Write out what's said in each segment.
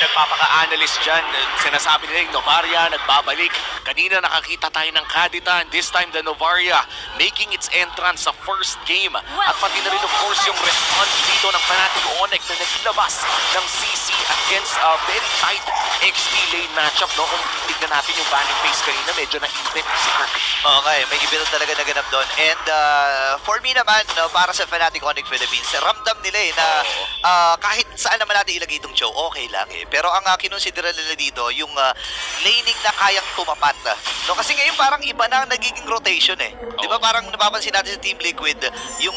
nagpapaka-analyst dyan. Sinasabi nila yung Novaria nagbabalik. Kanina nakakita tayo ng Kadita. This time the Novaria making its entrance sa first game. At pati na rin of course yung response dito ng Fnatic Onyx na naglabas ng CC against a very tight XP lane matchup. No? Kung tignan natin yung banning phase kanina, medyo na-event si Kirk. Okay, may evil talaga naganap doon. And for me naman, no, para sa Fnatic Onyx Philippines, ramdam nila na kahit saan naman natin ilagay itong show, okay lang eh. Pero ang kinonsidera nila dito, yung laning na kayang tumapat. No, kasi ngayon parang iba na ang nagiging rotation eh. Di ba parang napapansin natin sa Team Liquid, yung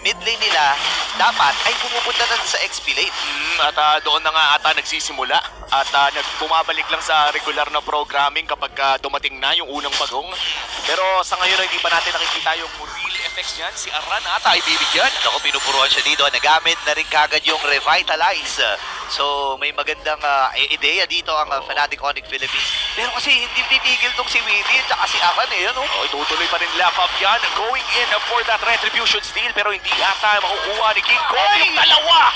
mid lane nila dapat ay pumupunta na sa XP lane. At doon na nga ata nagsisimula at bumabalik lang sa regular na programming kapag dumating na yung unang bagong. Pero sa ngayon hindi pa natin nakikita yung real effects niyan. Si Aran ata ay bibigyan. Ako, pinupuruan siya dito. Nagamit na rin kagad yung Revitalize. So, may magandang ideya dito ang Fnatic Onyx Philippines. Pero kasi hindi pipigil tong si Winnie at si Aran eh, ano? Itutuloy pa rin nila Fabian going in for that retribution steal pero hindi ata makukuha ni King Kong yung dalawa.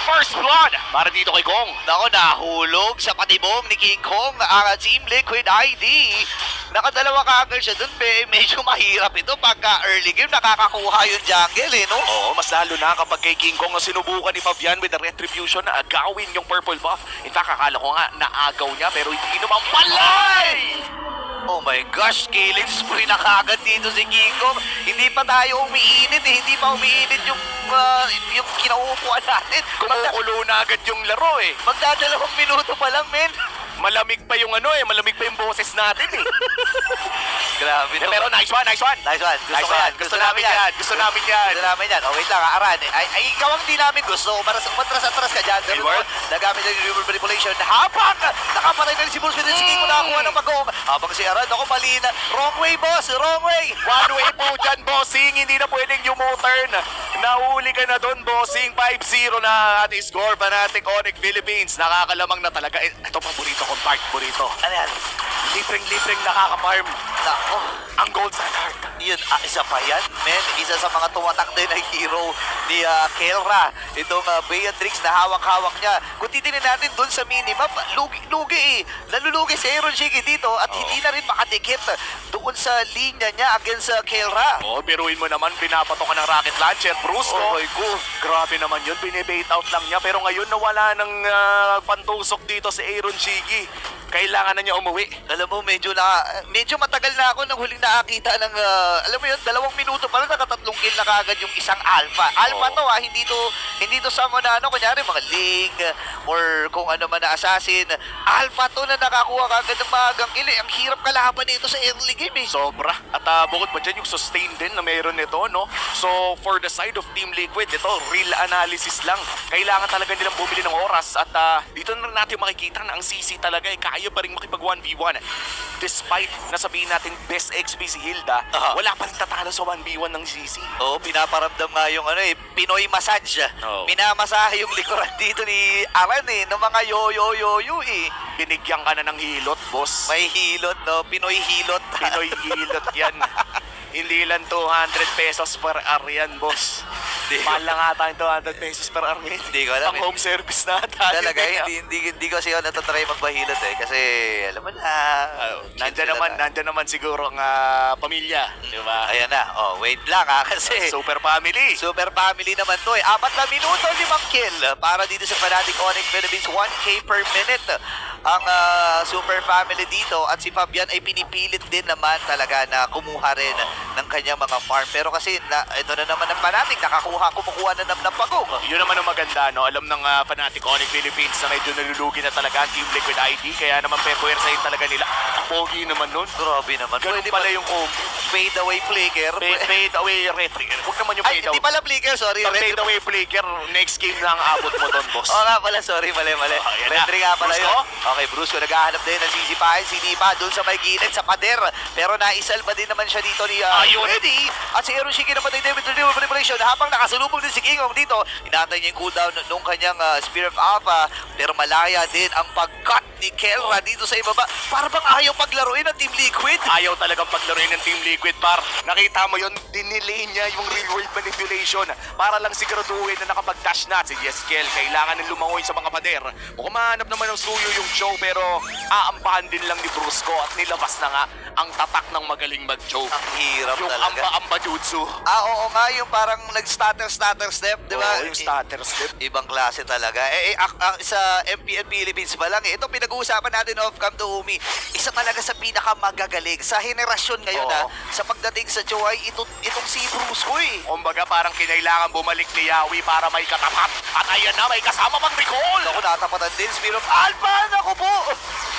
First blood para dito kay Kong. Nako, nahulog sa patibong ni King Kong ang Team Liquid ID. Nakadalawa kagad siya dun, medyo mahirap ito pagka early game nakakakuha yung jungle eh, no? Oo, mas lalo na kapag kay King Kong ang sinubukan ni Fabian with the retribution na agawin yung purple buff. In fact, akala ko nga naagaw niya pero hindi naman palay! Oh my gosh, killing spree na kagad dito si King Kong. Hindi pa tayo umiinit eh, hindi pa umiinit yung kinauupuan natin. Kumukulo na agad yung laro eh. Magdadalawang minuto pa lang, men. Malamig pa yung malamig pa yung boses natin eh. Grabe no. Pero nice one, nice one. Nice one. Nice one. Gusto namin yan. Gusto namin yan. Gusto namin yan. Oh, wait lang, Aran. Ay, ikaw ang di namin gusto. Umatras-atras ka dyan. Pero nagamit na yung manipulation. Habang nakapatay na rin si Bulls with the skill. Nakakuha ng pagong. Habang si Aran, ako mali na. Wrong way, boss. Wrong way. One way po dyan, bossing. Hindi na pwedeng U-turn. Nahuli ka na doon, bossing. 5-0 na ating score. Fnatic Onyx Philippines. Nakakalamang na talaga. Ito, paborito kong part, paborito. Ano yan? Libreng nakaka-farm. Nako. Ang gold standard. Yun, isa pa yan, men. Isa sa mga tumatak din ng hero ni Kelra. Itong Beatrix na hawak-hawak niya. Kung titignan natin doon sa minimap, lugi eh. Nalulugi si Aaron Shiki dito at hindi na rin makadikit doon sa linya niya against sa Kelra. Biruin mo naman, pinapatok ka ng rocket launcher. Brusco. Oh my God. Grabe naman yun, binibait out lang niya. Pero ngayon nawala ng pantusok dito si Aaron Shiki. Kailangan na niya umuwi. Alam mo, medyo matagal na ako nang huling nakakita ng, alam mo yun, 2 minuto pa lang nakatatlong kill na kagad yung isang alpha. Alpha to hindi to sama na kunyari mga Ling or kung ano man na assassin. Alpha to na nakakuha kagad ng magang kill. Ang hirap kalaban nito sa early game eh. Sobra. At bukod pa dyan yung sustain din na meron nito, no? So, for the side of Team Liquid, ito, real analysis lang. Kailangan talaga nilang bumili ng oras at dito na natin makikita na ang CC talaga kaya pa rin makipag 1v1. Despite nasabihin natin best XP si Hilda, wala pa rin tatalo sa 1v1 ng CC. Oo, pinaparamdam nga yung Pinoy massage. Oo. Pinamasahe yung likuran dito ni Aran ng mga yo-yo-yo-yo eh. Binigyan ka na ng hilot, boss. May hilot, no? Pinoy hilot. Pinoy hilot yan. Hindi lang 200 pesos per hour yan, boss. Mahal lang ata yung 200 pesos per hour. Hindi ko alam. Pang home service na ata. Talaga, hindi ko kasi ako natatry magbahilot eh. Kasi, alam mo na. Nandyan naman siguro ang pamilya. Di ba? Ayan na. Oh, wait lang kasi. Super family. Super family naman to eh. 4 na minuto, 5 kill. Para dito sa Fnatic Onyx Philippines, 1K per minute. Ang super family dito at si Fabian ay pinipilit din naman talaga na kumuha rin ng kanyang mga farm. Pero kasi ito na naman ang Fnatic, kumukuha na naman ng pagong. Yun naman ang maganda, no? Alam ng Fnatic Onyx Philippines na medyo nalulugi na talaga ang Team Liquid ID. Kaya naman pepuwersahin talaga nila. Ang pogi naman nun. Grabe naman. Ganun pala yung combo. Fade away flicker. Fade away retry. Huwag naman yung Ay, fade hindi away. pala flicker, sorry. Fade away flicker. Next game na ang abot mo doon, boss. Oo nga pala, sorry, mali. Ayan na. Retry nga pala Brusco? yun. Okay, Brusco, naghahanap din ng sisipahin, sinipa doon sa may gilid sa pader. Pero naisalba din naman siya dito ni Freddy. At si Aaron Shiki naman din with the manipulation. Habang nakasalubong din si Kingong dito, inaantay niya yung cooldown nung kanyang Spear of Alpha. Pero malaya din ang pag-cut ni Kelra dito sa ibaba. Para bang ayaw paglaruin ng Team Liquid? Ayaw talagang paglaruin ng Team Liquid, par. Nakita mo yun, dinelay niya yung real world manipulation para lang siguraduhin na nakapag-dash na si Yeskel. Kailangan ng lumangoy sa mga pader. Mukhang mahanap naman ng suyo yung Joe, pero aampahan din lang ni Brusco at nilabas na nga ang tatak ng magaling mag-Joe. Ang hirap Yung talaga. amba-amba jutsu. Oo nga, yung parang nag-stutter step, di ba? Oo, yung stutter step. Ibang klase talaga. Sa MPN Philippines pa lang, ito pinag-uusapan natin off-cam to Umi. Isa talaga sa pinakamagagaling sa henerasyon ngayon Oo. sa pagdating sa Joe ay itong si Brusco eh. Kumbaga parang kinailangan bumalik ni Yawi para may katapat. At ayan na, may kasama pang recall. Ako natapatan din, Spear of Alpha! Naku po!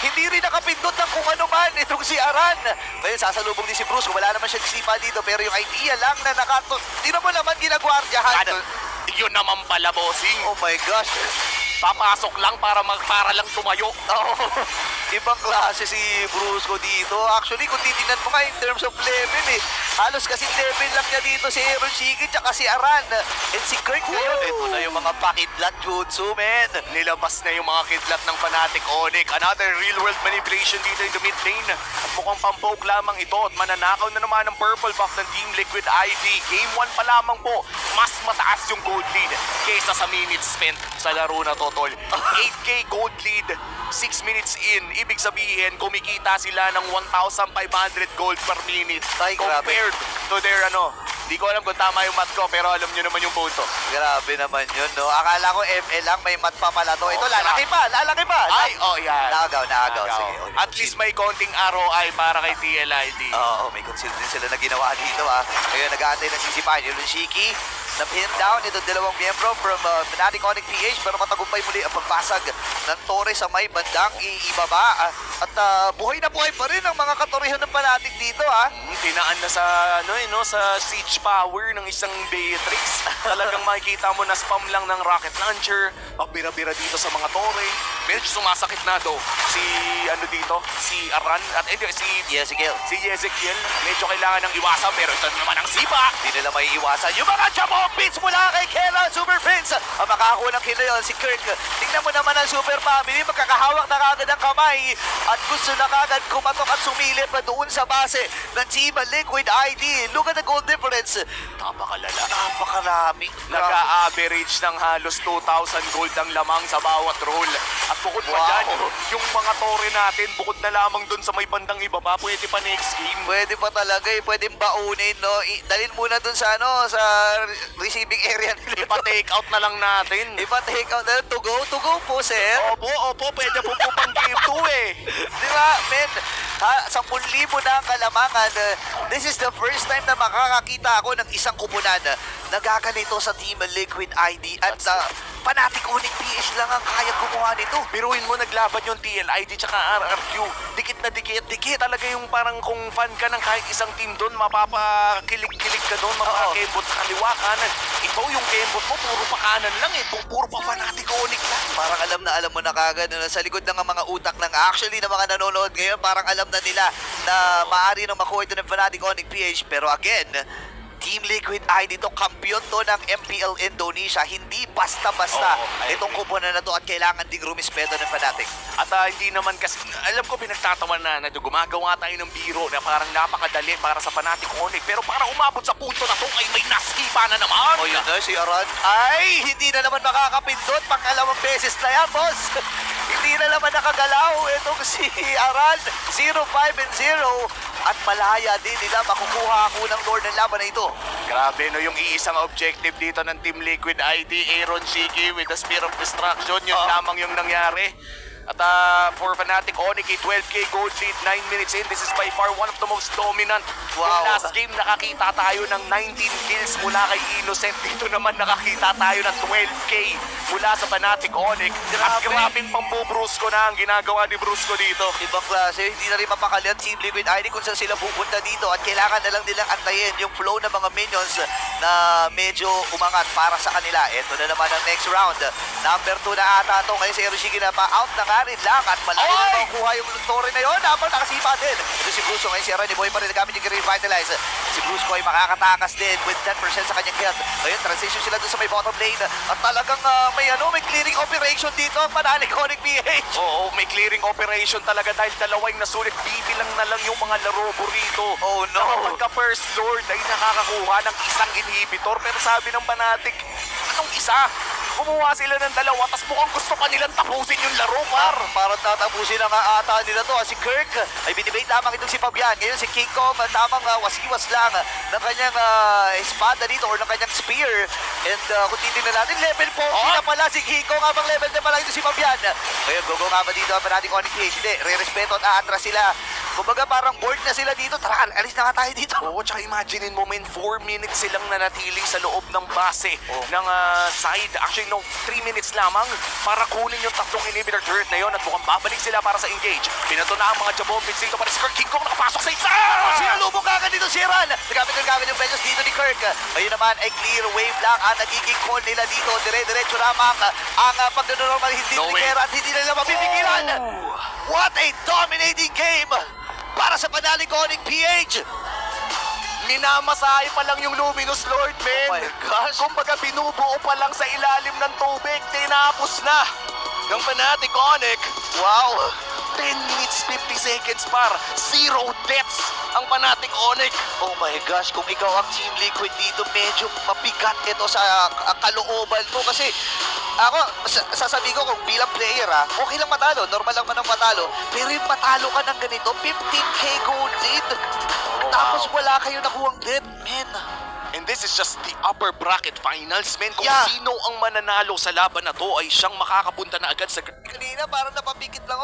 Hindi rin nakapindot ng kung ano man itong si Aran. Ngayon, sasalubong din si Brusco. Wala naman siya sipa dito, pero yung idea lang na Tino mo naman ginagwardyahan. Ano? Yun naman pala, bossing. Oh my gosh. Papasok lang para lang tumayo. Oo. Ibang klase si Brusco dito. Actually, kung titignan mo nga in terms of level halos kasing level lang niya dito si Aaron Shiki tsaka si Aran. And si Kirk ngayon, ito na yung mga pakidlat jutsu, men. Nilabas na yung mga kidlat ng Fnatic Onyx. Another real-world manipulation dito in the mid lane. At mukhang pampoke lamang ito at mananakaw na naman ng purple buff ng Team Liquid ID. Game 1 pa lamang po, mas mataas yung gold lead kaysa sa minutes spent sa laro na to, tol. 8K gold lead, 6 minutes in. Ibig sabihin, kumikita sila ng 1,500 gold per minute. Ay, grabe. Compared to their di ko alam kung tama yung math ko, pero alam nyo naman yung punto. Grabe naman yun, no? Akala ko ML lang, may mat pa pala to. Ito, lalaki pa. Ay, yan. Nagaw. Sige. Okay, At least may konting ROI para kay TLID. Oo, may conceal din sila na ginawa dito, Ngayon, nag-aantay ng sisipahan. Yung Shiki, na-pin down itong dalawang miyembro from Fnatic Onyx PH, pero matagumpay muli ang pagbasag ng Torres sa may bandang ibaba. At buhay na buhay pa rin ang mga katorihan ng Fnatic dito, Tinaan na sa sa siege power ng isang Beatrix. Talagang makikita mo na spam lang ng rocket launcher, pagbira-bira dito sa mga tore. Medyo sumasakit na do si Aran at si Ezekiel. Ezekiel. Medyo kailangan ng iwasan, pero ito naman ang sipa. Hindi nila may iwasan yung mga jump beats mula kay Kela Super Prince. Ang makakuha ng kill yun, si Kirk. Tingnan mo naman ang Super Family, magkakahawak na kagad ang kamay at gusto na kagad kumatok at sumilip pa doon sa base ng Team Liquid ID. Look at the goal difference. Napakalala. Napakarami. Nag-a-average ng halos 2,000 gold ang lamang sa bawat roll. At bukod pa Wow. dyan, yung mga tore natin, bukod na lamang dun sa may bandang ibaba, pwede pa next game. Pwede pa talaga pwedeng baunin, no? Dalhin muna dun sa sa receiving area nila. Ipa-take out na lang natin. Ipa-take out na to go po, sir. Opo, pwede po pang game 2 eh. Di ba, men? 10,000 na ang kalamangan. This is the first time na makakakita ako ng isang kupunan na gaganito sa Team Liquid ID. At Fnatic Onyx PH lang ang kaya gumawa nito. Biruin mo, naglaban yung TLID tsaka RRQ. Dikit na dikit. Talaga yung parang kung fan ka ng kahit isang team doon, mapapakilig-kilig ka doon, mapakembot sa kaliwa kanan. Ito yung kembot mo, puro pa kanan lang puro pa Fnatic Onyx lang. Parang alam mo na kagad na sa likod ng mga utak ng actually ng mga nanonood ngayon, parang alam na nila na maaari nang makuha ito ng Fnatic Onyx PH. Pero again, Team Liquid ID to, kampiyon to ng MPL Indonesia. Hindi basta-basta itong kupunan na to at kailangan ding rumispeto ng Fnatic. At hindi naman kasi, alam ko pinagtatawa na gumagawa tayo ng biro na parang napakadali para sa Fnatic Onyx. Pero para umabot sa punto na to ay may naskipa na naman. O yun na, si Aran. Ay, hindi na naman makakapindot. Pangalawang beses na yan, boss. Hindi na naman nakagalaw itong si Aran. 0-5-0. At malaya din nila makukuha ako ng Lord ng laban na ito. Grabe, no, yung iisang objective dito ng Team Liquid ID, Aaron Shiki with the Spear of Destruction, yun lamang yung nangyari. At for Fnatic Onyx, 12K gold lead, 9 minutes in. This is by far one of the most dominant. Wow. Yung last game, nakakita tayo ng 19 kills mula kay Innocent. Dito naman nakakita tayo ng 12K mula sa Fnatic Onyx. At grabing pambubrusco na ang ginagawa ni Brusco dito. Ibang klase, hindi na rin mapakali ang Team Liquid ID kung saan sila pupunta dito at kailangan na lang nilang antayin yung flow ng mga minions na medyo umangat para sa kanila. Ito na naman ang next round. Number 2 na ata ito. Ngayon si Eroshige na pa-out na nga rin lang at malayo na makukuha yung Tore na yun. Dapat nakasipa din. Ito si Bruce. Ngayon si Aaron Boy pa rin nagamit yung revitalize. Si Bruce ko ay makakatakas din with 10% sa kanyang health. Ngayon transition sila doon sa may bottom lane at talagang may clearing operation dito ang Panali Conic PH. Oo, may clearing operation talaga dahil dalawa yung nasulit. Bibilang na lang yung mga laro rito. Oh no. Pagka First Lord ay nakakakuha ng isang inhibitor. Pero sabi ng Fnatic, anong isa? Kumuha sila ng dalawa, tas mukhang gusto pa nilang tapusin yung laro, par. Parang tatapusin na nga ata nila to. Si Kirk ay binibay lamang itong si Fabian. Ngayon si King Kong tamang wasiwas lang ng kanyang espada dito or ng kanyang spear. And kung titignan natin, level 40 na pala si King Kong habang level 10 pa lang ito si Fabian. Ngayon, go nga ba dito ang Fnatic Onyx PH? Hindi, re-respeto at aatras sila. Kumbaga parang bored na sila dito. Tara, alis na nga tayo dito. Oo, tsaka imaginein mo, men, 4 minutes silang nanatili sa loob ng base ng side. Actually, no, 3 minutes lamang para kunin yung tatlong inhibitor turret na yon at mukhang babalik sila para sa engage. Pinato na ang mga Jabombits dito para si Kirk. King Kong nakapasok sa isa! Sinalubong kagad dito si Ran. Nagamit yung Vengeance dito ni Kirk. Ngayon naman ay clear wave lang ang nagiging call nila dito. Dire-diretso lamang ang pagdanormal hindi No ni way. Kera at hindi nila mapipigilan. What a dominating game para sa Panali Conic PH. Minamasahe pa lang yung Luminous Lord, men. Oh my gosh. Kumbaga binubuo pa lang sa ilalim ng tubig. Tinapos na ng Fnatic Onyx. Wow. 10 minutes, 50 seconds par. 0 deaths ang Fnatic Onyx. Oh my gosh, kung ikaw ang Team Liquid dito, medyo mabigat ito sa kalooban mo kasi ako, sasabihin ko kung bilang player okay lang matalo, normal lang man ang matalo, pero yung matalo ka ng ganito, 15k gold lead, tapos wala kayo nakuhang death, man. And this is just the upper bracket finals, men. Kung Yeah. sino ang mananalo sa laban na to ay siyang makakapunta na agad sa Kanina parang napapikit lang